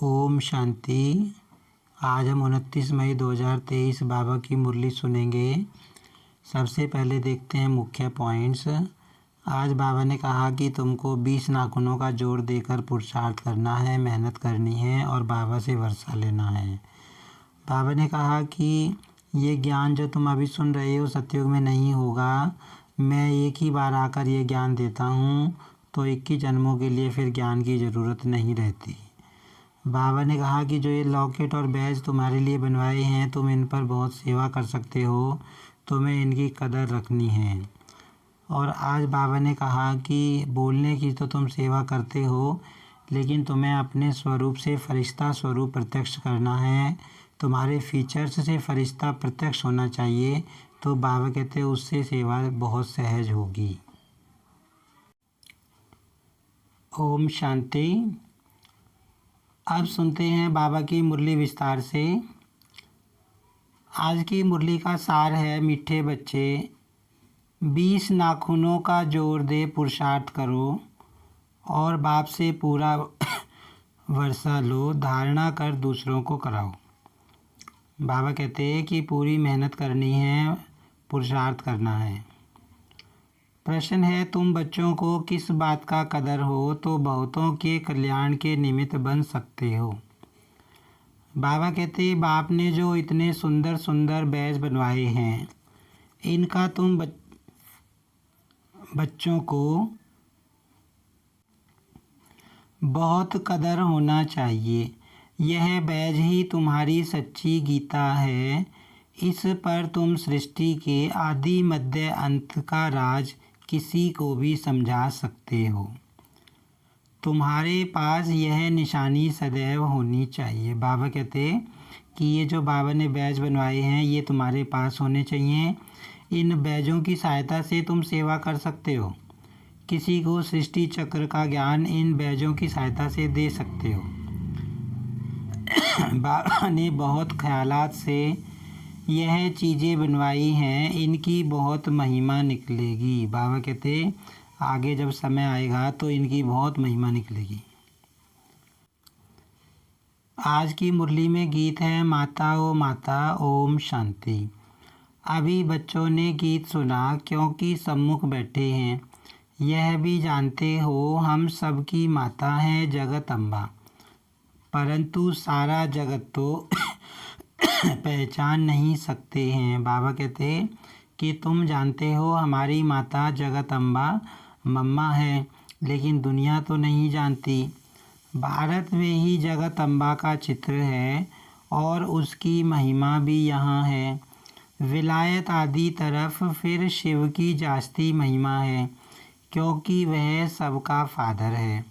ओम शांति। आज हम 29 मई 2023 बाबा की मुरली सुनेंगे। सबसे पहले देखते हैं मुख्य पॉइंट्स। आज बाबा ने कहा कि तुमको 20 नाखूनों का जोर देकर पुरुषार्थ करना है, मेहनत करनी है और बाबा से वर्षा लेना है। बाबा ने कहा कि ये ज्ञान जो तुम अभी सुन रहे हो सतयुग में नहीं होगा। मैं एक ही बार आकर ये ज्ञान देता हूँ, तो 21 जन्मों के लिए फिर ज्ञान की ज़रूरत नहीं रहती। बाबा ने कहा कि जो ये लॉकेट और बैज तुम्हारे लिए बनवाए हैं, तुम इन पर बहुत सेवा कर सकते हो, तुम्हें इनकी कदर रखनी है। और आज बाबा ने कहा कि बोलने की तो तुम सेवा करते हो, लेकिन तुम्हें अपने स्वरूप से फरिश्ता स्वरूप प्रत्यक्ष करना है। तुम्हारे फीचर्स से फरिश्ता प्रत्यक्ष होना चाहिए, तो बाबा कहते हैं उससे सेवा बहुत सहज होगी। ओम शांति। अब सुनते हैं बाबा की मुरली विस्तार से। आज की मुरली का सार है, मीठे बच्चे 20 नाखूनों का जोर दे पुरुषार्थ करो और बाप से पूरा वर्षा लो, धारणा कर दूसरों को कराओ। बाबा कहते हैं कि पूरी मेहनत करनी है, पुरुषार्थ करना है। प्रश्न है, तुम बच्चों को किस बात का कदर हो तो बहुतों के कल्याण के निमित्त बन सकते हो। बाबा कहते हैं बाप ने जो इतने सुंदर सुंदर बैज बनवाए हैं, इनका तुम बच्चों को बहुत कदर होना चाहिए। यह बैज ही तुम्हारी सच्ची गीता है। इस पर तुम सृष्टि के आदि मध्य अंत का राज किसी को भी समझा सकते हो। तुम्हारे पास यह निशानी सदैव होनी चाहिए। बाबा कहते कि ये जो बाबा ने बैज बनवाए हैं, ये तुम्हारे पास होने चाहिए। इन बैजों की सहायता से तुम सेवा कर सकते हो। किसी को सृष्टि चक्र का ज्ञान इन बैजों की सहायता से दे सकते हो। बाबा ने बहुत ख्यालात से यह चीज़ें बनवाई हैं, इनकी बहुत महिमा निकलेगी। बाबा कहते आगे जब समय आएगा तो इनकी बहुत महिमा निकलेगी। आज की मुरली में गीत है, माता ओ माता ओम शांति। अभी बच्चों ने गीत सुना क्योंकि सम्मुख बैठे हैं। यह भी जानते हो हम सबकी माता हैं जगत अम्बा, परंतु सारा जगत तो पहचान नहीं सकते हैं। बाबा कहते कि तुम जानते हो हमारी माता जगत अम्बा मम्मा है, लेकिन दुनिया तो नहीं जानती। भारत में ही जगत अम्बा का चित्र है और उसकी महिमा भी यहाँ है। विलायत आदि तरफ फिर शिव की जास्ती महिमा है, क्योंकि वह सबका फादर है।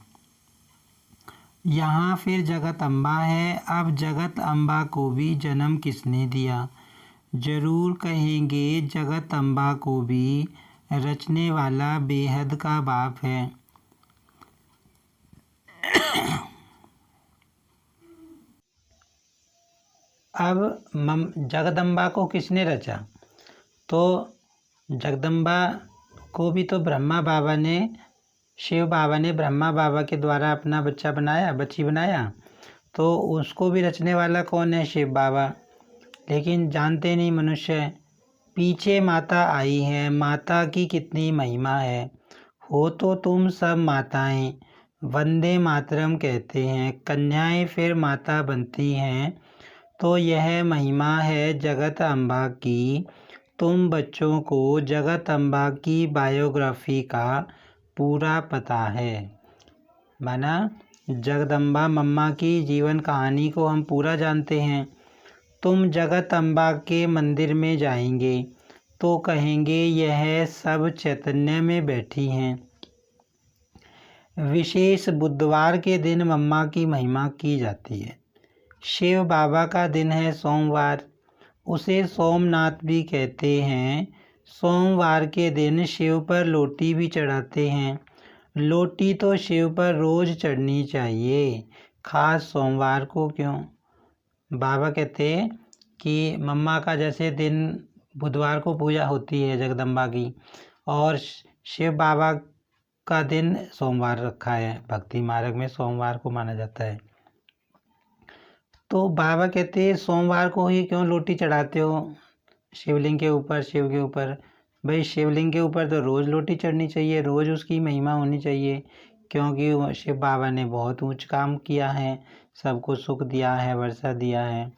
यहाँ फिर जगत अम्बा है। अब जगत अम्बा को भी जन्म किसने दिया? जरूर कहेंगे जगत अम्बा को भी रचने वाला बेहद का बाप है। अब जगदम्बा को किसने रचा? तो जगदम्बा को भी तो ब्रह्मा बाबा ने, शिव बाबा ने ब्रह्मा बाबा के द्वारा अपना बच्चा बनाया, बच्ची बनाया। तो उसको भी रचने वाला कौन है? शिव बाबा। लेकिन जानते नहीं मनुष्य। पीछे माता आई है, माता की कितनी महिमा है। हो तो तुम सब माताएं, वंदे मातरम कहते हैं। कन्याएं फिर माता बनती हैं, तो यह महिमा है जगत अम्बा की। तुम बच्चों को जगत अम्बा की बायोग्राफी का पूरा पता है। माना जगदम्बा मम्मा की जीवन कहानी को हम पूरा जानते हैं। तुम जगत अम्बा के मंदिर में जाएंगे तो कहेंगे यह सब चैतन्य में बैठी हैं। विशेष बुधवार के दिन मम्मा की महिमा की जाती है। शिव बाबा का दिन है सोमवार, उसे सोमनाथ भी कहते हैं। सोमवार के दिन शिव पर लोटी भी चढ़ाते हैं। लोटी तो शिव पर रोज़ चढ़नी चाहिए, खास सोमवार को क्यों? बाबा कहते हैं कि मम्मा का जैसे दिन बुधवार को पूजा होती है जगदम्बा की, और शिव बाबा का दिन सोमवार रखा है। भक्ति मार्ग में सोमवार को माना जाता है। तो बाबा कहते हैं सोमवार को ही क्यों लोटी चढ़ाते हो शिवलिंग के ऊपर, शिव के ऊपर? भाई शिवलिंग के ऊपर तो रोज़ लोटी चढ़नी चाहिए, रोज़ उसकी महिमा होनी चाहिए, क्योंकि शिव बाबा ने बहुत ऊंच काम किया है, सबको सुख दिया है, वर्षा दिया है।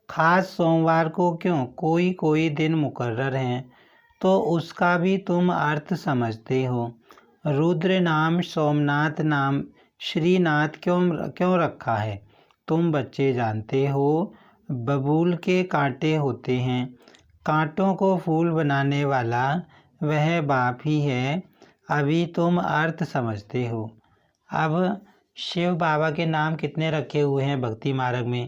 खास सोमवार को क्यों? कोई कोई दिन मुकर्रर हैं तो उसका भी तुम अर्थ समझते हो। रुद्र नाम, सोमनाथ नाम, श्रीनाथ क्यों रखा है? तुम बच्चे जानते हो। बबूल के कांटे होते हैं, कांटों को फूल बनाने वाला वह बाप ही है। अभी तुम अर्थ समझते हो। अब शिव बाबा के नाम कितने रखे हुए हैं भक्ति मार्ग में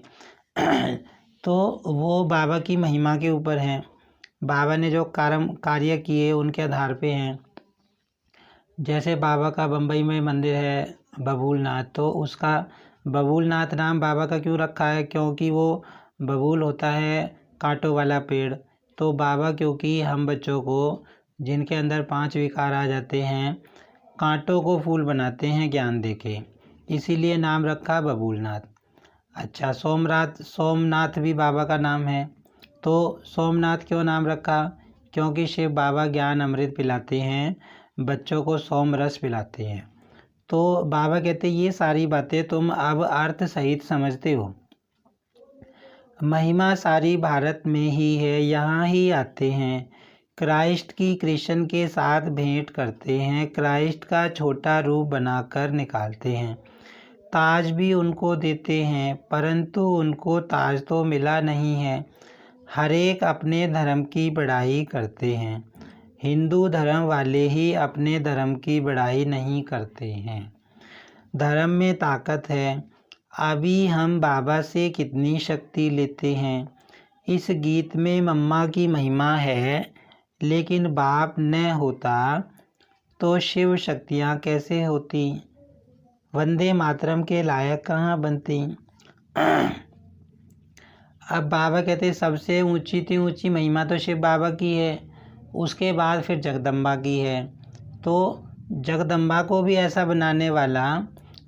तो वो बाबा की महिमा के ऊपर हैं, बाबा ने जो कार्य किए उनके आधार पे हैं। जैसे बाबा का बम्बई में मंदिर है बबूलनाथ, तो उसका बबूलनाथ नाम बाबा का क्यों रखा है? क्योंकि वो बबूल होता है कांटों वाला पेड़। तो बाबा क्योंकि हम बच्चों को जिनके अंदर 5 विकार आ जाते हैं कांटों को फूल बनाते हैं ज्ञान देके, इसीलिए नाम रखा बबूलनाथ। अच्छा, सोमनाथ भी बाबा का नाम है। तो सोमनाथ क्यों नाम रखा? क्योंकि शिव बाबा ज्ञान अमृत पिलाते हैं, बच्चों को सोम रस पिलाते हैं। तो बाबा कहते ये सारी बातें तुम अब अर्थ सहित समझते हो। महिमा सारी भारत में ही है, यहाँ ही आते हैं। क्राइस्ट की कृष्ण के साथ भेंट करते हैं, क्राइस्ट का छोटा रूप बनाकर निकालते हैं। ताज भी उनको देते हैं, परंतु उनको ताज तो मिला नहीं है। हर एक अपने धर्म की बड़ाई करते हैं, हिंदू धर्म वाले ही अपने धर्म की बड़ाई नहीं करते हैं। धर्म में ताकत है। अभी हम बाबा से कितनी शक्ति लेते हैं। इस गीत में मम्मा की महिमा है, लेकिन बाप न होता तो शिव शक्तियाँ कैसे होती? वंदे मातरम के लायक कहाँ बनती? अब बाबा कहते सबसे ऊंची महिमा तो शिव बाबा की है, उसके बाद फिर जगदम्बा की है। तो जगदम्बा को भी ऐसा बनाने वाला,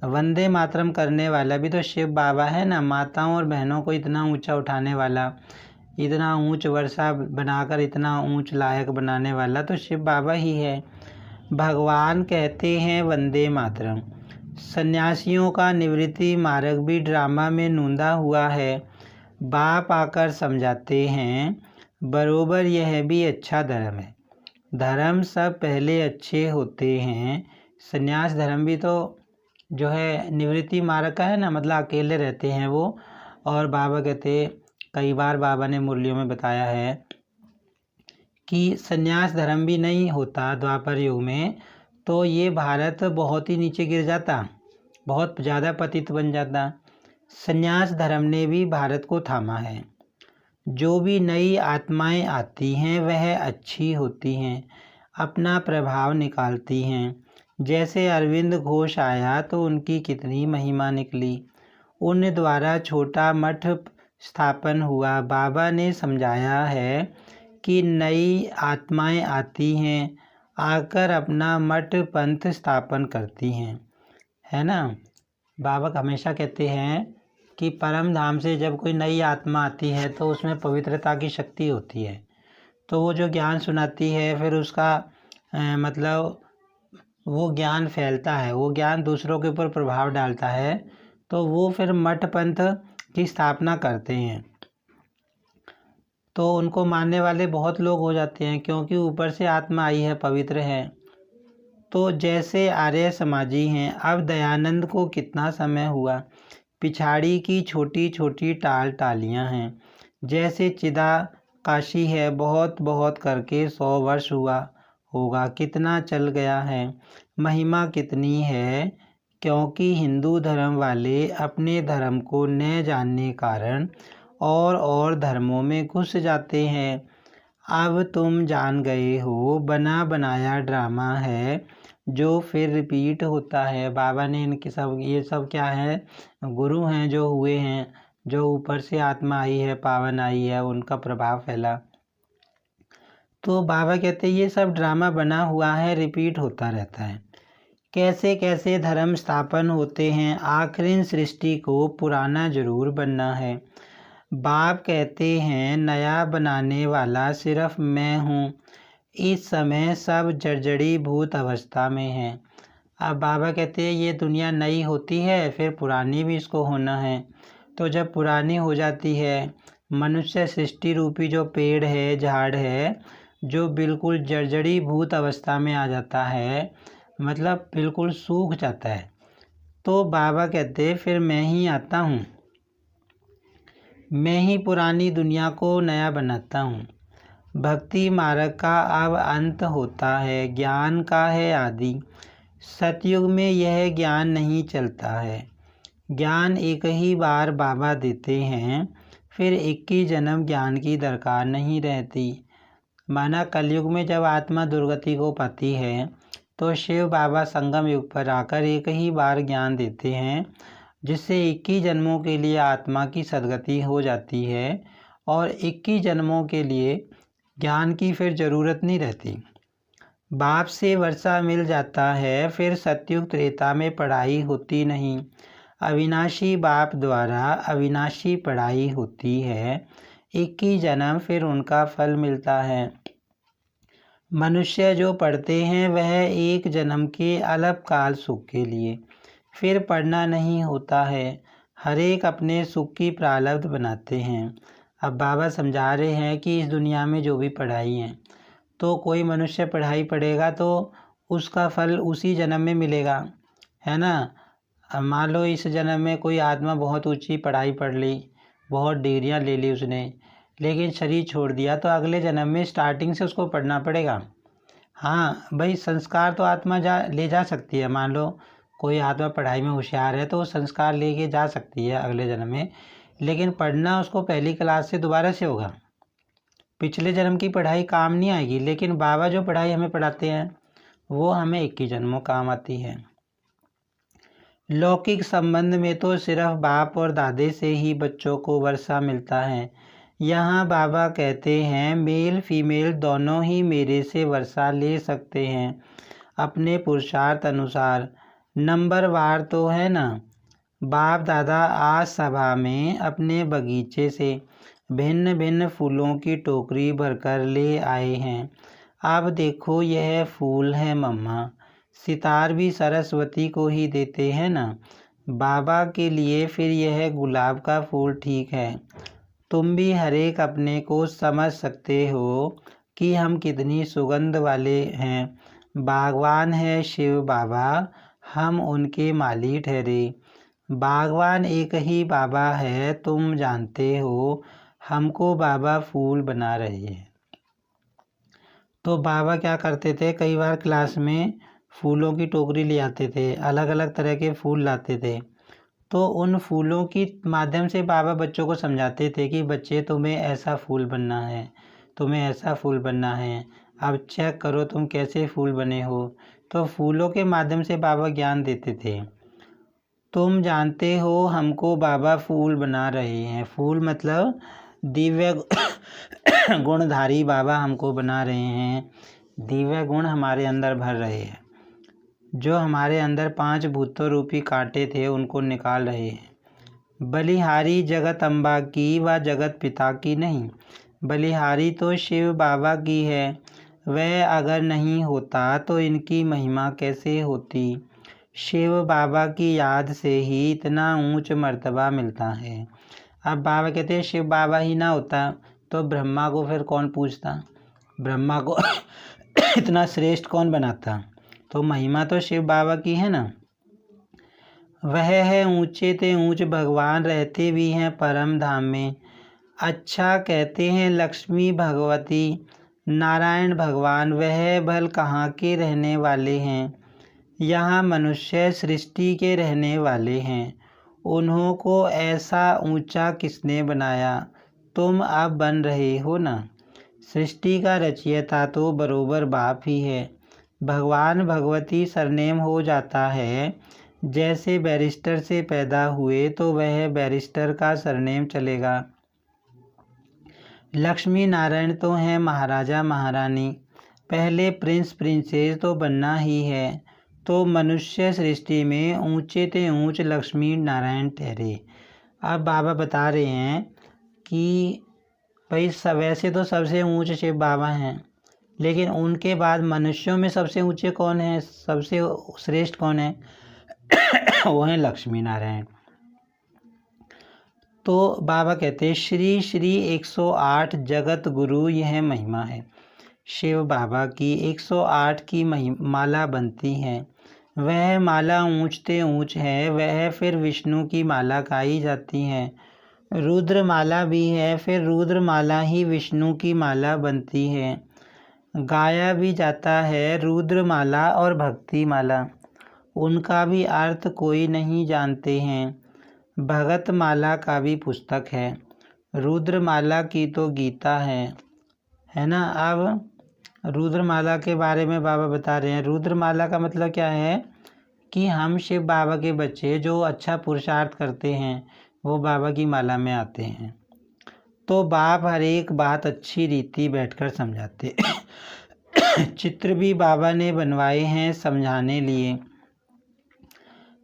वंदे मातरम करने वाला भी तो शिव बाबा है ना। माताओं और बहनों को इतना ऊंचा उठाने वाला, इतना ऊंच वर्षा बनाकर इतना ऊंच लायक बनाने वाला तो शिव बाबा ही है। भगवान कहते हैं वंदे मातरम। सन्यासियों का निवृत्ति मार्ग भी ड्रामा में नूंदा हुआ है। बाप आकर समझाते हैं बरोबर यह भी अच्छा धर्म है। धर्म सब पहले अच्छे होते हैं। सन्यास धर्म भी तो जो है निवृत्ति मार्ग का है ना, मतलब अकेले रहते हैं वो। और बाबा कहते कई बार बाबा ने मुरलियों में बताया है कि सन्यास धर्म भी नहीं होता द्वापर युग में तो ये भारत बहुत ही नीचे गिर जाता, बहुत ज़्यादा पतित बन जाता। सन्यास धर्म ने भी भारत को थामा है। जो भी नई आत्माएं आती हैं वह अच्छी होती हैं, अपना प्रभाव निकालती हैं। जैसे अरविंद घोष आया तो उनकी कितनी महिमा निकली, उन द्वारा छोटा मठ स्थापन हुआ। बाबा ने समझाया है कि नई आत्माएं आती हैं, आकर अपना मठ पंथ स्थापन करती हैं, है ना। बाबा हमेशा कहते हैं कि परम धाम से जब कोई नई आत्मा आती है तो उसमें पवित्रता की शक्ति होती है। तो वो जो ज्ञान सुनाती है फिर उसका मतलब वो ज्ञान फैलता है, वो ज्ञान दूसरों के ऊपर प्रभाव डालता है, तो वो फिर मठ पंथ की स्थापना करते हैं। तो उनको मानने वाले बहुत लोग हो जाते हैं, क्योंकि ऊपर से आत्मा आई है, पवित्र है। तो जैसे आर्य समाजी हैं। अब दयानंद को कितना समय हुआ, पिछाड़ी की छोटी छोटी टालियाँ हैं। जैसे चिदा काशी है, बहुत बहुत करके 100 वर्ष हुआ होगा, कितना चल गया है। महिमा कितनी है, क्योंकि हिंदू धर्म वाले अपने धर्म को न जानने कारण और धर्मों में घुस जाते हैं। अब तुम जान गए हो, बना बनाया ड्रामा है जो फिर रिपीट होता है। बाबा ने इनके सब ये सब क्या है, गुरु हैं जो हुए हैं, जो ऊपर से आत्मा आई है, पावन आई है, उनका प्रभाव फैला। तो बाबा कहते ये सब ड्रामा बना हुआ है, रिपीट होता रहता है। कैसे कैसे धर्म स्थापन होते हैं, आखिर सृष्टि को पुराना जरूर बनना है। बाप कहते हैं नया बनाने वाला सिर्फ मैं हूँ। इस समय सब जर्जरी भूत अवस्था में है। अब बाबा कहते हैं ये दुनिया नई होती है फिर पुरानी भी इसको होना है। तो जब पुरानी हो जाती है, मनुष्य सृष्टि रूपी जो पेड़ है, झाड़ है, जो बिल्कुल जर्जरी भूत अवस्था में आ जाता है, मतलब बिल्कुल सूख जाता है, तो बाबा कहते फिर मैं ही आता हूँ, मैं ही पुरानी दुनिया को नया बनाता हूँ। भक्ति मार्ग का अब अंत होता है, ज्ञान का है आदि। सतयुग में यह ज्ञान नहीं चलता है। ज्ञान एक ही बार बाबा देते हैं, फिर 21 जन्म ज्ञान की दरकार नहीं रहती। माना कलयुग में जब आत्मा दुर्गति को पाती है तो शिव बाबा संगम युग पर आकर एक ही बार ज्ञान देते हैं, जिससे 21 जन्मों के लिए आत्मा की सदगति हो जाती है और 21 जन्मों के लिए ज्ञान की फिर ज़रूरत नहीं रहती। बाप से वर्षा मिल जाता है, फिर सतयुग त्रेता में पढ़ाई होती नहीं। अविनाशी बाप द्वारा अविनाशी पढ़ाई होती है। 21 जन्म फिर उनका फल मिलता है। मनुष्य जो पढ़ते हैं वह एक जन्म के अल्पकाल सुख के लिए, फिर पढ़ना नहीं होता है। हर एक अपने सुख की प्रारब्ध बनाते हैं। अब बाबा समझा रहे हैं कि इस दुनिया में जो भी पढ़ाई है, तो कोई मनुष्य पढ़ाई पढ़ेगा तो उसका फल उसी जन्म में मिलेगा, है ना। अब मान लो इस जन्म में कोई आत्मा बहुत ऊंची पढ़ाई पढ़ ली, बहुत डिग्रियां ले ली उसने, लेकिन शरीर छोड़ दिया, तो अगले जन्म में स्टार्टिंग से उसको पढ़ना पड़ेगा। हाँ भाई, संस्कार तो आत्मा ले जा सकती है। मान लो कोई आत्मा पढ़ाई में होशियार है तो वो संस्कार लेके जा सकती है अगले जन्म में, लेकिन पढ़ना उसको पहली क्लास से दोबारा से होगा। पिछले जन्म की पढ़ाई काम नहीं आएगी, लेकिन बाबा जो पढ़ाई हमें पढ़ाते हैं वो हमें 21 जन्मों काम आती है। लौकिक संबंध में तो सिर्फ बाप और दादे से ही बच्चों को वर्षा मिलता है। यहाँ बाबा कहते हैं मेल फीमेल दोनों ही मेरे से वर्षा ले सकते हैं, अपने पुरुषार्थ अनुसार। नंबर वार तो है ना। बाप दादा आज सभा में अपने बगीचे से भिन्न भिन्न फूलों की टोकरी भरकर ले आए हैं। अब देखो यह फूल है मम्मा। सितार भी सरस्वती को ही देते हैं ना। बाबा के लिए फिर यह गुलाब का फूल ठीक है। तुम भी हर एक अपने को समझ सकते हो कि हम कितनी सुगंध वाले हैं। बागवान है शिव बाबा, हम उनके माली ठहरे। बागवान एक ही बाबा है, तुम जानते हो, हमको बाबा फूल बना रहे हैं। तो बाबा क्या करते थे, कई बार क्लास में फूलों की टोकरी ले आते थे, अलग अलग तरह के फूल लाते थे, तो उन फूलों की माध्यम से बाबा बच्चों को समझाते थे कि बच्चे तुम्हें ऐसा फूल बनना है, तुम्हें ऐसा फूल बनना है, अब चेक करो तुम कैसे फूल बने हो। तो फूलों के माध्यम से बाबा ज्ञान देते थे। तुम जानते हो हमको बाबा फूल बना रहे हैं। फूल मतलब दिव्य गुणधारी बाबा हमको बना रहे हैं, दिव्य गुण हमारे अंदर भर रहे हैं। जो हमारे अंदर 5 भूतों रूपी कांटे थे उनको निकाल रहे हैं। बलिहारी जगत अम्बा की व जगत पिता की नहीं, बलिहारी तो शिव बाबा की है। वह अगर नहीं होता तो इनकी महिमा कैसे होती। शिव बाबा की याद से ही इतना ऊंच मर्तबा मिलता है। अब बाबा कहते हैं शिव बाबा ही ना होता तो ब्रह्मा को फिर कौन पूछता, ब्रह्मा को इतना श्रेष्ठ कौन बनाता। तो महिमा तो शिव बाबा की है ना। वह है ऊंचे ते ऊंच भगवान, रहते भी हैं परम धाम में। अच्छा कहते हैं लक्ष्मी भगवती नारायण भगवान, वह भल कहाँ के रहने वाले हैं। यहाँ मनुष्य सृष्टि के रहने वाले हैं। उन्हों को ऐसा ऊंचा किसने बनाया, तुम अब बन रहे हो ना। सृष्टि का रचयिता तो बरोबर बाप ही है। भगवान भगवती सरनेम हो जाता है। जैसे बैरिस्टर से पैदा हुए तो वह बैरिस्टर का सरनेम चलेगा। लक्ष्मी नारायण तो हैं महाराजा महारानी, पहले प्रिंस प्रिंसेस तो बनना ही है। तो मनुष्य सृष्टि में ऊंचे ते ऊंच लक्ष्मी नारायण ठहरे। अब बाबा बता रहे हैं कि भाई सब वैसे तो सबसे ऊंचे शिव बाबा हैं, लेकिन उनके बाद मनुष्यों में सबसे ऊंचे कौन है, सबसे श्रेष्ठ कौन है? वो हैं लक्ष्मी नारायण। तो बाबा कहते हैं श्री श्री 108 जगत गुरु यह महिमा है। शिव बाबा की 108 की माला बनती है। वह माला ऊंचते ऊंच है, वह फिर विष्णु की माला गाई जाती है। रुद्र माला भी है, फिर रुद्र माला ही विष्णु की माला बनती है। गाया भी जाता है रुद्र माला और भक्ति माला, उनका भी अर्थ कोई नहीं जानते हैं। भगत माला का भी पुस्तक है, रुद्र माला की तो गीता है ना। अब रुद्र माला के बारे में बाबा बता रहे हैं। रुद्र माला का मतलब क्या है कि हम शिव बाबा के बच्चे जो अच्छा पुरुषार्थ करते हैं वो बाबा की माला में आते हैं। तो बाप हर एक बात अच्छी रीति बैठकर समझाते। चित्र भी बाबा ने बनवाए हैं समझाने लिए।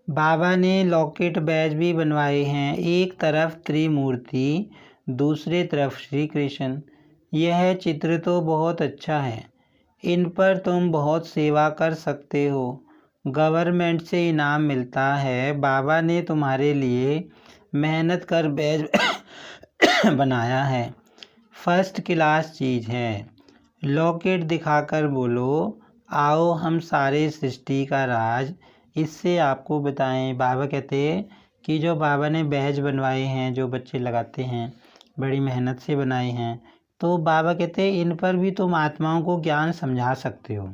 बाबा ने लॉकेट बैज भी बनवाए हैं, एक तरफ त्रिमूर्ति, दूसरे तरफ श्री कृष्ण। यह चित्र तो बहुत अच्छा है, इन पर तुम बहुत सेवा कर सकते हो, गवर्नमेंट से इनाम मिलता है। बाबा ने तुम्हारे लिए मेहनत कर बैज बनाया है, फर्स्ट क्लास चीज़ है। लॉकेट दिखाकर बोलो, आओ हम सारे सृष्टि का राज इससे आपको बताएं। बाबा कहते हैं कि जो बाबा ने बैज बनवाए हैं, जो बच्चे लगाते हैं, बड़ी मेहनत से बनाए हैं, तो बाबा कहते हैं इन पर भी तुम आत्माओं को ज्ञान समझा सकते हो।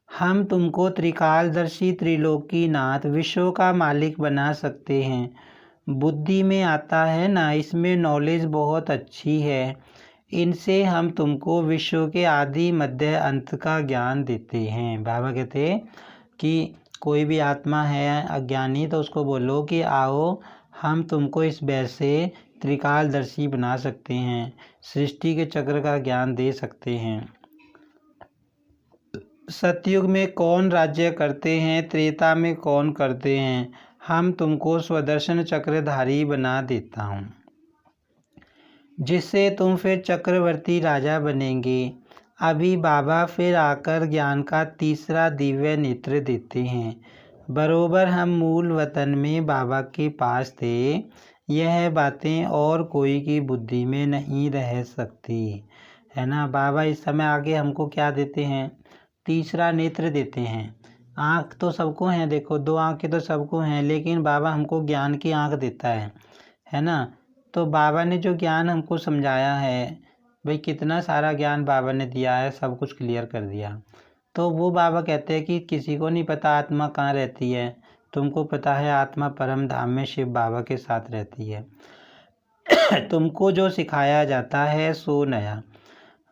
हम तुमको त्रिकालदर्शी, त्रिलोकीनाथ, विश्व का मालिक बना सकते हैं। बुद्धि में आता है ना, इसमें नॉलेज बहुत अच्छी है। इनसे हम तुमको विश्व के आदि मध्य अंत का ज्ञान देते हैं। बाबा कहते हैं कि कोई भी आत्मा है अज्ञानी तो उसको बोलो कि आओ हम तुमको इस बैज से त्रिकालदर्शी बना सकते हैं, सृष्टि के चक्र का ज्ञान दे सकते हैं। सतयुग में कौन राज्य करते हैं, त्रेता में कौन करते हैं, हम तुमको स्वदर्शन चक्रधारी बना देता हूँ, जिससे तुम फिर चक्रवर्ती राजा बनेंगे। अभी बाबा फिर आकर ज्ञान का तीसरा दिव्य नेत्र देते हैं। बरोबर हम मूल वतन में बाबा के पास थे, यह बातें और कोई की बुद्धि में नहीं रह सकती, है ना। बाबा इस समय आगे हमको क्या देते हैं, तीसरा नेत्र देते हैं। आँख तो सबको हैं, देखो 2 आँखें तो सबको हैं, लेकिन बाबा हमको ज्ञान की आँख देता है ना। तो बाबा ने जो ज्ञान हमको समझाया है, भाई कितना सारा ज्ञान बाबा ने दिया है, सब कुछ क्लियर कर दिया। तो वो बाबा कहते हैं कि किसी को नहीं पता आत्मा कहाँ रहती है, तुमको पता है आत्मा परम धाम में शिव बाबा के साथ रहती है। तुमको जो सिखाया जाता है सो नया,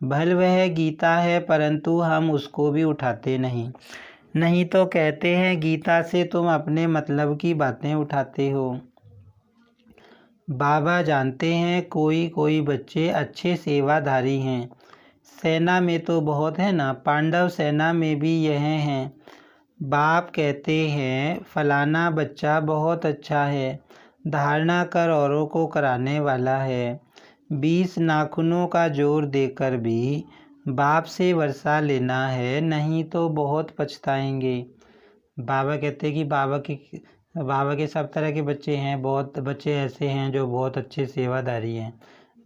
भल वह गीता है, परंतु हम उसको भी उठाते नहीं तो कहते हैं गीता से तुम अपने मतलब की बातें उठाते हो। बाबा जानते हैं कोई कोई बच्चे अच्छे सेवाधारी हैं, सेना में तो बहुत है ना, पांडव सेना में भी यह हैं। बाप कहते हैं फलाना बच्चा बहुत अच्छा है, धारणा कर औरों को कराने वाला है। 20 नाखूनों का जोर देकर भी बाप से वर्षा लेना है, नहीं तो बहुत पछताएंगे। बाबा कहते हैं कि बाबा के सब तरह के बच्चे हैं, बहुत बच्चे ऐसे हैं जो बहुत अच्छे सेवादारी हैं,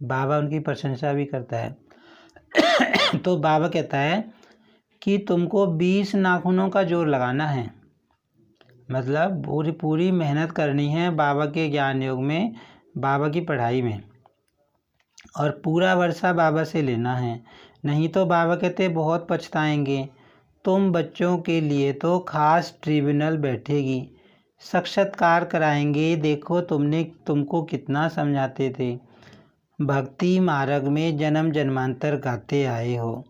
बाबा उनकी प्रशंसा भी करता है। तो बाबा कहता है कि तुमको 20 नाखूनों का जोर लगाना है, मतलब पूरी मेहनत करनी है बाबा के ज्ञान योग में, बाबा की पढ़ाई में, और पूरा वर्षा बाबा से लेना है, नहीं तो बाबा कहते बहुत पछताएंगे। तुम बच्चों के लिए तो खास ट्रिब्यूनल बैठेगी, साक्षात्कार कराएंगे, देखो तुमको कितना समझाते थे, भक्ति मार्ग में जन्म जन्मांतर गाते आए हो।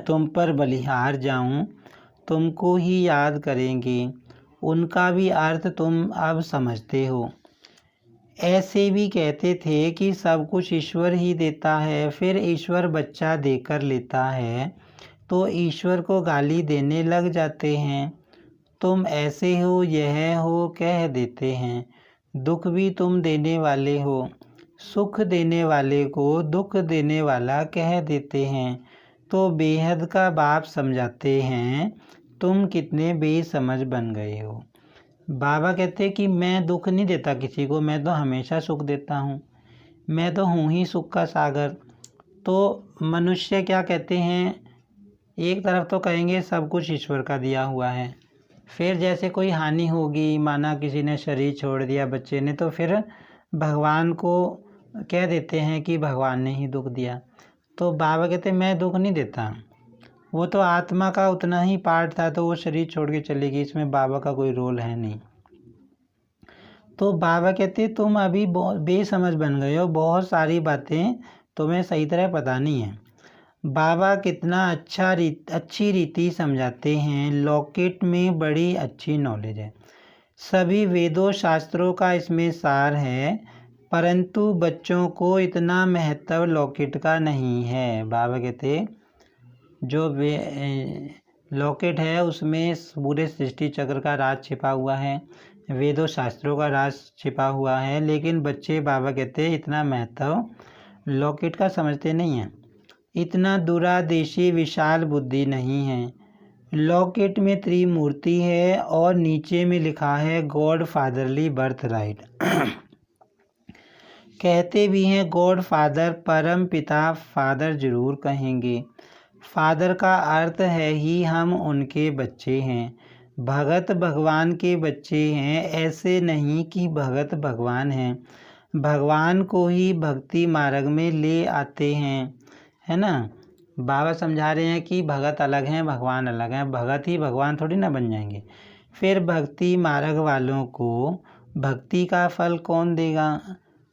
तुम पर बलिहार जाऊं, तुमको ही याद करेंगे, उनका भी अर्थ तुम अब समझते हो। ऐसे भी कहते थे कि सब कुछ ईश्वर ही देता है, फिर ईश्वर बच्चा देकर लेता है, तो ईश्वर को गाली देने लग जाते हैं। तुम ऐसे हो यह हो कह देते हैं। दुख भी तुम देने वाले हो, सुख देने वाले को दुख देने वाला कह देते हैं। तो बेहद का बाप समझाते हैं, तुम कितने बेसमझ बन गए हो। बाबा कहते हैं कि मैं दुख नहीं देता किसी को, मैं तो हमेशा सुख देता हूँ, मैं तो हूँ ही सुख का सागर। तो मनुष्य क्या कहते हैं, एक तरफ तो कहेंगे सब कुछ ईश्वर का दिया हुआ है, फिर जैसे कोई हानि होगी, माना किसी ने शरीर छोड़ दिया बच्चे ने, तो फिर भगवान को कह देते हैं कि भगवान ने ही दुख दिया। तो बाबा कहते हैं मैं दुख नहीं देता, वो तो आत्मा का उतना ही पार्ट था, तो वो शरीर छोड़ के चलेगी, इसमें बाबा का कोई रोल है नहीं। तो बाबा कहते तुम अभी बहुत बेसमझ बन गए हो, बहुत सारी बातें तुम्हें सही तरह पता नहीं है। बाबा कितना अच्छी रीति समझाते हैं, लॉकेट में बड़ी अच्छी नॉलेज है, सभी वेदों शास्त्रों का इसमें सार है, परंतु बच्चों को इतना महत्व लॉकेट का नहीं है। बाबा कहते जो लॉकेट है उसमें पूरे सृष्टि चक्र का राज छिपा हुआ है, वेदों शास्त्रों का राज छिपा हुआ है, लेकिन बच्चे बाबा कहते इतना महत्व लॉकेट का समझते नहीं हैं, इतना दूरादेशी विशाल बुद्धि नहीं है। लॉकेट में त्रिमूर्ति है और नीचे में लिखा है गॉड फादरली बर्थ राइट। कहते भी हैं गॉड फादर, परम पिता फादर जरूर कहेंगे। फादर का अर्थ है ही हम उनके बच्चे हैं, भगत भगवान के बच्चे हैं, ऐसे नहीं कि भगत भगवान हैं, भगवान को ही भक्ति मार्ग में ले आते हैं, है ना। बाबा समझा रहे हैं कि भगत अलग हैं भगवान अलग हैं, भगत ही भगवान थोड़ी ना बन जाएंगे। फिर भक्ति मार्ग वालों को भक्ति का फल कौन देगा।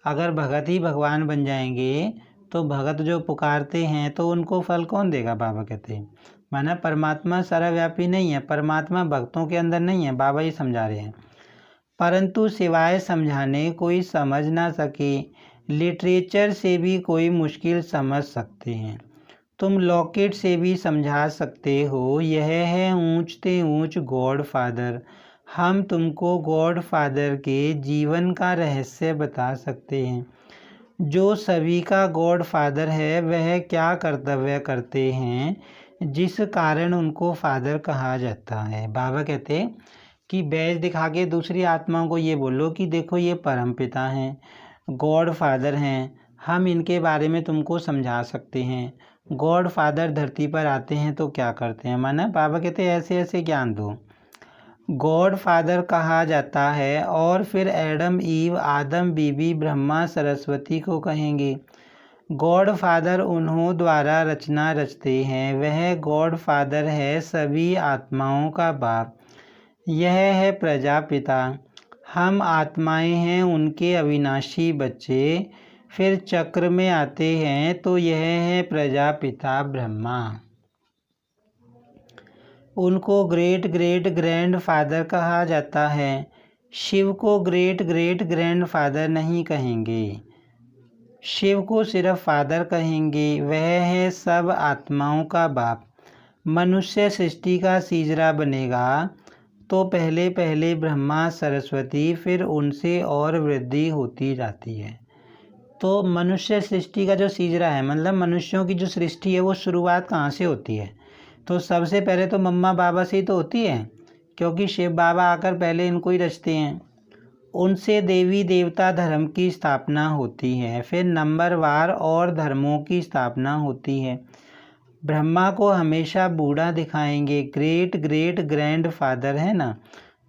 अगर भगत ही भगवान बन जाएंगे तो भगत जो पुकारते हैं तो उनको फल कौन देगा। बाबा कहते हैं माना परमात्मा सर्वव्यापी नहीं है, परमात्मा भक्तों के अंदर नहीं है, बाबा ही समझा रहे हैं। परंतु सिवाय समझाने कोई समझ ना सके, लिटरेचर से भी कोई मुश्किल समझ सकते हैं, तुम लॉकेट से भी समझा सकते हो। यह है ऊंचते ऊंच गॉड फादर, हम तुमको गॉड फादर के जीवन का रहस्य बता सकते हैं। जो सभी का गॉड फादर है वह क्या कर्तव्य करते हैं जिस कारण उनको फादर कहा जाता है। बाबा कहते हैं कि बैज दिखा के दूसरी आत्माओं को ये बोलो कि देखो ये परम पिता हैं, गॉड फादर हैं, हम इनके बारे में तुमको समझा सकते हैं। गॉड फादर धरती पर आते हैं तो क्या करते हैं, माना बाबा कहते हैं ऐसे ऐसे ज्ञान दो। गॉड फादर कहा जाता है और फिर एडम ईव आदम बीबी ब्रह्मा सरस्वती को कहेंगे। गॉड फादर उन्हों द्वारा रचना रचते हैं, वह गॉड फादर है सभी आत्माओं का बाप, यह है प्रजापिता, हम आत्माएं हैं उनके अविनाशी बच्चे। फिर चक्र में आते हैं तो यह है प्रजापिता ब्रह्मा, उनको ग्रेट ग्रेट ग्रैंड फादर कहा जाता है। शिव को ग्रेट ग्रेट ग्रैंड फादर नहीं कहेंगे, शिव को सिर्फ फादर कहेंगे, वह है सब आत्माओं का बाप। मनुष्य सृष्टि का सीजरा बनेगा तो पहले पहले ब्रह्मा सरस्वती, फिर उनसे और वृद्धि होती जाती है। तो मनुष्य सृष्टि का जो सीजरा है, मतलब मनुष्यों की जो सृष्टि है वो शुरुआत कहाँ से होती है, तो सबसे पहले तो मम्मा बाबा से ही तो होती है, क्योंकि शिव बाबा आकर पहले इनको ही रचते हैं। उनसे देवी देवता धर्म की स्थापना होती है, फिर नंबरवार और धर्मों की स्थापना होती है। ब्रह्मा को हमेशा बूढ़ा दिखाएंगे, ग्रेट ग्रेट ग्रैंड फादर है ना।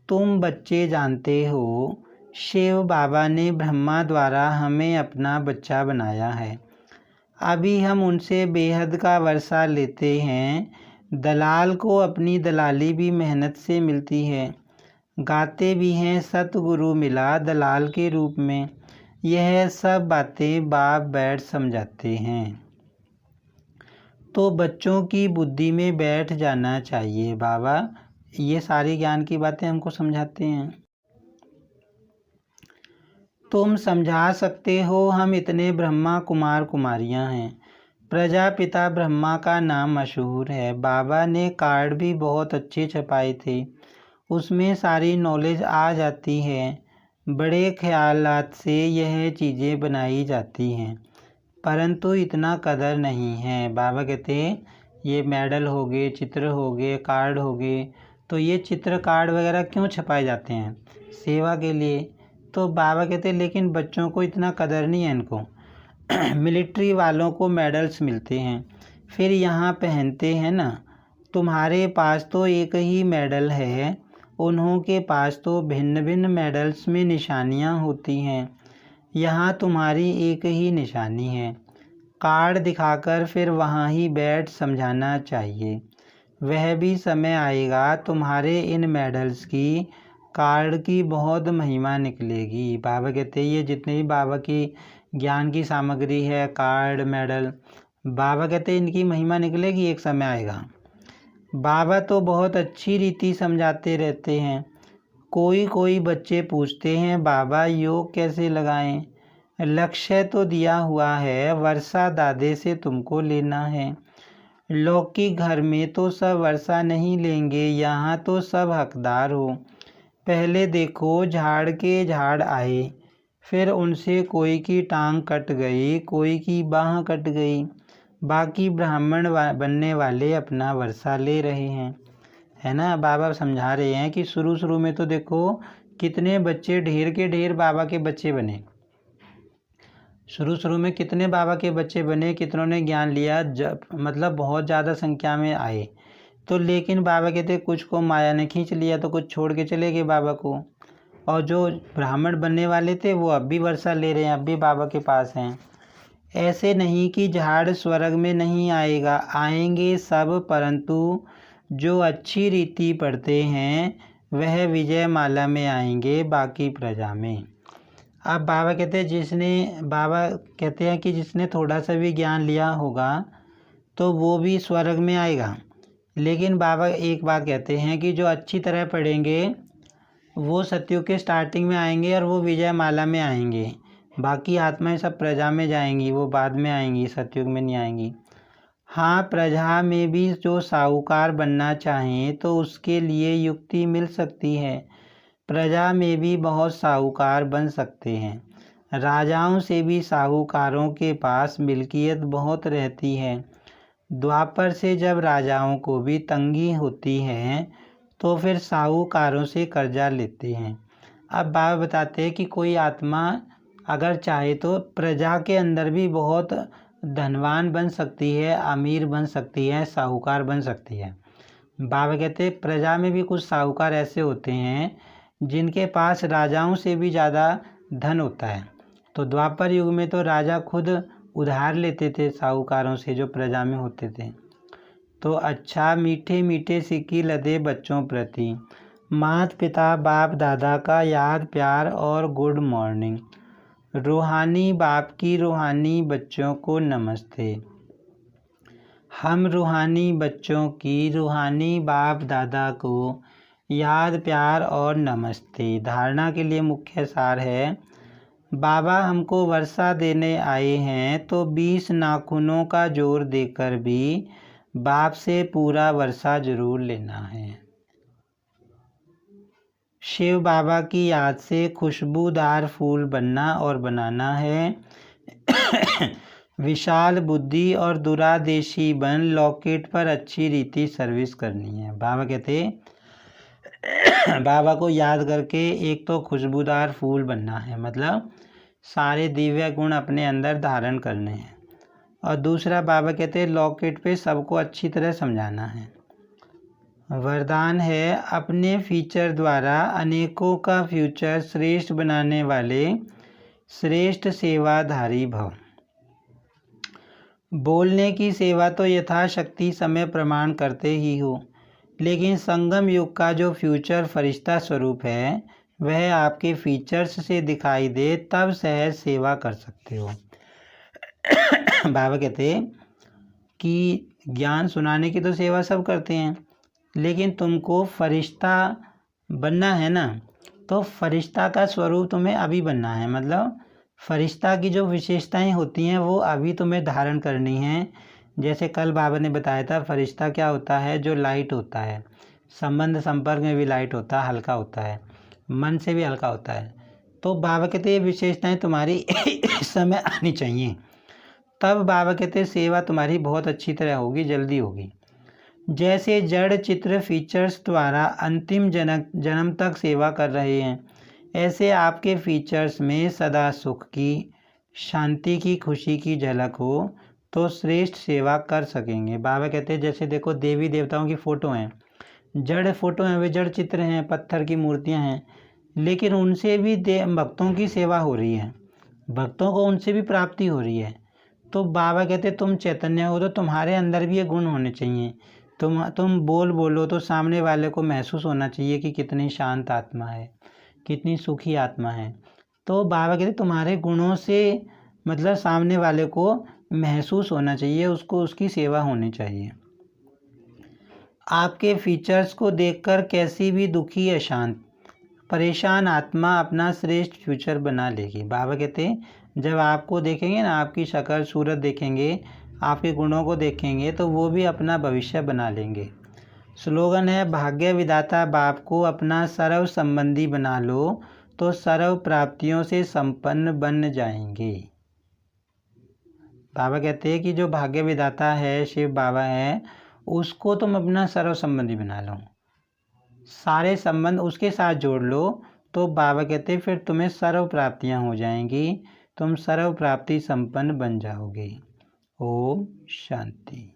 तुम बच्चे जानते हो शिव बाबा ने ब्रह्मा द्वारा हमें अपना बच्चा बनाया है, अभी हम उनसे बेहद का वर्षा लेते हैं। दलाल को अपनी दलाली भी मेहनत से मिलती है, गाते भी हैं सतगुरु मिला दलाल के रूप में। यह सब बातें बाप बैठ समझाते हैं, तो बच्चों की बुद्धि में बैठ जाना चाहिए। बाबा ये सारी ज्ञान की बातें हमको समझाते हैं। तुम समझा सकते हो हम इतने ब्रह्मा कुमार कुमारियां हैं, प्रजापिता ब्रह्मा का नाम मशहूर है। बाबा ने कार्ड भी बहुत अच्छे छपाए थे, उसमें सारी नॉलेज आ जाती है। बड़े ख्यालात से यह चीज़ें बनाई जाती हैं, परंतु इतना कदर नहीं है। बाबा कहते हैं ये मेडल हो गए, चित्र हो गए, कार्ड हो गए, तो ये चित्र कार्ड वगैरह क्यों छपाए जाते हैं? सेवा के लिए। तो बाबा कहते हैं लेकिन बच्चों को इतना कदर नहीं है इनको। मिलिट्री वालों को मेडल्स मिलते हैं, फिर यहाँ पहनते हैं ना। तुम्हारे पास तो एक ही मेडल है, उन्हों के पास तो भिन्न भिन्न मेडल्स में निशानियाँ होती हैं। यहाँ तुम्हारी एक ही निशानी है। कार्ड दिखाकर फिर वहाँ ही बैठ समझाना चाहिए। वह भी समय आएगा तुम्हारे इन मेडल्स की, कार्ड की बहुत महिमा निकलेगी। बाबा कहते हैं ये जितने भी बाबा की ज्ञान की सामग्री है, कार्ड, मेडल, बाबा कहते हैं इनकी महिमा निकलेगी, एक समय आएगा। बाबा तो बहुत अच्छी रीति समझाते रहते हैं। कोई बच्चे पूछते हैं बाबा योग कैसे लगाएं? लक्ष्य तो दिया हुआ है, वर्षा दादे से तुमको लेना है। लौकिक घर में तो सब वर्षा नहीं लेंगे, यहाँ तो सब हकदार हो। पहले देखो झाड़ के झाड़ आए, फिर उनसे कोई की टांग कट गई, कोई की बाह कट गई, बाकी ब्राह्मण बनने वाले अपना वर्षा ले रहे हैं, है ना। बाबा समझा रहे हैं कि शुरू में तो देखो कितने बच्चे ढेर के ढेर बाबा के बच्चे बने। शुरू में कितने बाबा के बच्चे बने, कितनों ने ज्ञान लिया, मतलब बहुत ज़्यादा संख्या में आए। तो लेकिन बाबा कहते कुछ को माया ने खींच लिया, तो कुछ छोड़ के चले गए बाबा को। और जो ब्राह्मण बनने वाले थे वो अब भी वर्षा ले रहे हैं, अब भी बाबा के पास हैं। ऐसे नहीं कि झाड़ स्वर्ग में नहीं आएगा, आएंगे सब, परंतु जो अच्छी रीति पढ़ते हैं वह विजय माला में आएंगे, बाकी प्रजा में। अब बाबा कहते हैं कि जिसने थोड़ा सा भी ज्ञान लिया होगा तो वो भी स्वर्ग में आएगा। लेकिन बाबा एक बात कहते हैं कि जो अच्छी तरह पढ़ेंगे वो सतयुग के स्टार्टिंग में आएंगे और वो विजय माला में आएंगे। बाकी आत्माएं सब प्रजा में जाएंगी, वो बाद में आएंगी, सतयुग में नहीं आएंगी। हाँ, प्रजा में भी जो साहूकार बनना चाहें तो उसके लिए युक्ति मिल सकती है। प्रजा में भी बहुत साहूकार बन सकते हैं। राजाओं से भी साहूकारों के पास मिल्कियत बहुत रहती है। द्वापर से जब राजाओं को भी तंगी होती है तो फिर साहूकारों से कर्जा लेते हैं। अब बाबा बताते हैं कि कोई आत्मा अगर चाहे तो प्रजा के अंदर भी बहुत धनवान बन सकती है, अमीर बन सकती है, साहूकार बन सकती है। बाबा कहते हैं प्रजा में भी कुछ साहूकार ऐसे होते हैं जिनके पास राजाओं से भी ज़्यादा धन होता है। तो द्वापर युग में तो राजा खुद उधार लेते थे साहूकारों से जो प्रजा में होते थे। तो अच्छा, मीठे मीठे सिक्की लदे बच्चों प्रति माता पिता बाप दादा का याद प्यार और गुड मॉर्निंग। रूहानी बाप की रूहानी बच्चों को नमस्ते। हम रूहानी बच्चों की रूहानी बाप दादा को याद प्यार और नमस्ते। धारणा के लिए मुख्य सार है, बाबा हमको वर्षा देने आए हैं तो 20 नाखूनों का जोर देकर भी बाप से पूरा वर्षा जरूर लेना है। शिव बाबा की याद से खुशबूदार फूल बनना और बनाना है। विशाल बुद्धि और दुरादेशी बन लॉकेट पर अच्छी रीति सर्विस करनी है। बाबा कहते बाबा को याद करके एक तो खुशबूदार फूल बनना है, मतलब सारे दिव्य गुण अपने अंदर धारण करने हैं। और दूसरा बाबा कहते हैं लॉकेट पे सबको अच्छी तरह समझाना है। वरदान है, अपने फीचर द्वारा अनेकों का फ्यूचर श्रेष्ठ बनाने वाले श्रेष्ठ सेवाधारी भव। बोलने की सेवा तो यथाशक्ति समय प्रमाण करते ही हो, लेकिन संगम युग का जो फ्यूचर फरिश्ता स्वरूप है वह आपके फीचर्स से दिखाई दे, तब सहज सेवा कर सकते हो। बाबा कहते कि ज्ञान सुनाने की तो सेवा सब करते हैं, लेकिन तुमको फरिश्ता बनना है ना, तो फरिश्ता का स्वरूप तुम्हें अभी बनना है। मतलब फरिश्ता की जो विशेषताएं होती हैं वो अभी तुम्हें धारण करनी है। जैसे कल बाबा ने बताया था फरिश्ता क्या होता है, जो लाइट होता है। संबंध संपर्क में भी लाइट होता है, हल्का होता है, मन से भी हल्का होता है। तो बाबा कहते ये विशेषताएं तुम्हारी इस समय आनी चाहिए, तब बाबा कहते सेवा तुम्हारी बहुत अच्छी तरह होगी, जल्दी होगी। जैसे जड़ चित्र फीचर्स द्वारा अंतिम जन्म तक सेवा कर रहे हैं, ऐसे आपके फीचर्स में सदा सुख की, शांति की, खुशी की झलक हो तो श्रेष्ठ सेवा कर सकेंगे। बाबा कहते हैं जैसे देखो देवी देवताओं की फ़ोटो हैं, जड़ फोटो हैं, वे जड़ चित्र हैं, पत्थर की मूर्तियां हैं, लेकिन उनसे भी भक्तों की सेवा हो रही है, भक्तों को उनसे भी प्राप्ति हो रही है। तो बाबा कहते तुम चैतन्य हो तो तुम्हारे अंदर भी ये गुण होने चाहिए। तुम बोलो तो सामने वाले को महसूस होना चाहिए कि कितनी शांत आत्मा है, कितनी सुखी आत्मा है। तो बाबा कहते तुम्हारे गुणों से मतलब सामने वाले को महसूस होना चाहिए, उसको उसकी सेवा होनी चाहिए। आपके फीचर्स को देखकर कैसी भी दुखी अशांत परेशान आत्मा अपना श्रेष्ठ फ्यूचर बना लेगी। बाबा कहते जब आपको देखेंगे ना, आपकी शक्ल सूरत देखेंगे, आपके गुणों को देखेंगे तो वो भी अपना भविष्य बना लेंगे। स्लोगन है भाग्य विधाता बाप को अपना सर्व संबंधी बना लो तो सर्व प्राप्तियों से संपन्न बन जाएंगे। बाबा कहते हैं कि जो भाग्य विधाता है, शिव बाबा है, उसको तुम अपना सर्व संबंधी बना लो, सारे संबंध उसके साथ जोड़ लो, तो बाबा कहते फिर तुम्हें सर्व प्राप्तियां हो जाएंगी, तुम सर्व प्राप्ति संपन्न बन जाओगे। ओम शांति।